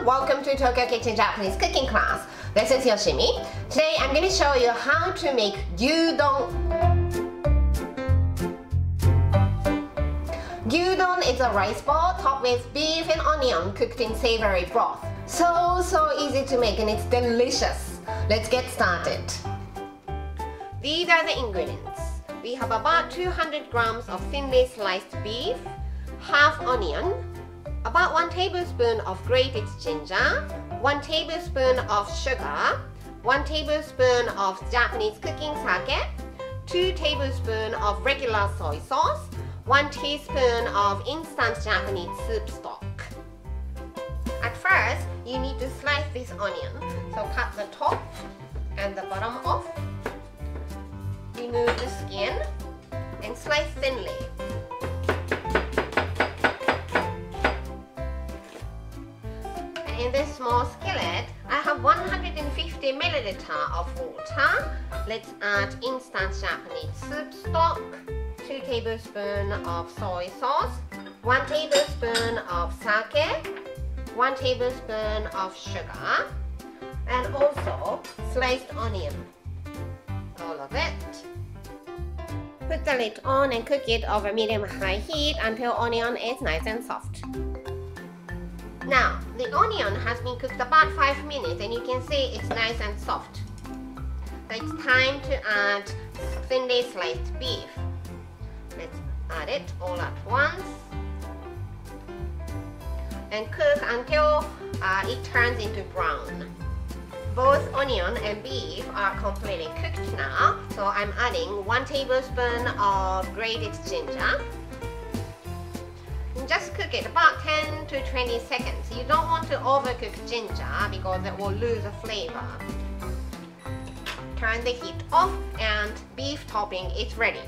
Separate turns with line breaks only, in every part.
everyone, welcome to Tokyo Kitchen Japanese cooking class. This is Yoshimi. Today I'm going to show you how to make gyudon. Gyudon is a rice ball topped with beef and onion cooked in savory broth. So easy to make and it's delicious. Let's get started. These are the ingredients. We have about 200 grams of thinly sliced beef, half onion, about 1 tablespoon of grated ginger, 1 tablespoon of sugar, 1 tablespoon of Japanese cooking sake, 2 tablespoons of regular soy sauce, 1 teaspoon of instant Japanese soup stock. At first, you need to slice this onion. So cut the top and the bottom off, remove the skin, and slice thinly. In this small skillet, I have 150 milliliters of water. Let's add instant Japanese soup stock, 2 tablespoons of soy sauce, 1 tablespoon of sake, 1 tablespoon of sugar, and also sliced onion. All of it. Put the lid on and cook it over medium-high heat until onion is nice and soft. Now, the onion has been cooked about 5 minutes and you can see it's nice and soft. So it's time to add thinly sliced beef. Let's add it all at once and cook until it turns into brown. Both onion and beef are completely cooked now, so I'm adding 1 tablespoon of grated ginger. Just cook it about 10 to 20 seconds. You don't want to overcook ginger because it will lose the flavor. Turn the heat off and beef topping is ready.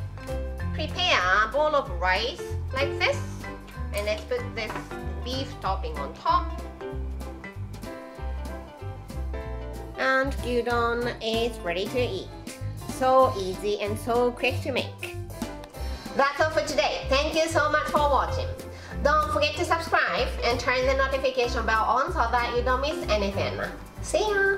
Prepare a bowl of rice like this and let's put this beef topping on top. And gyudon is ready to eat. So easy and so quick to make. That's all for today. Thank you so much for watching. Don't forget to subscribe and turn the notification bell on so that you don't miss anything. See ya!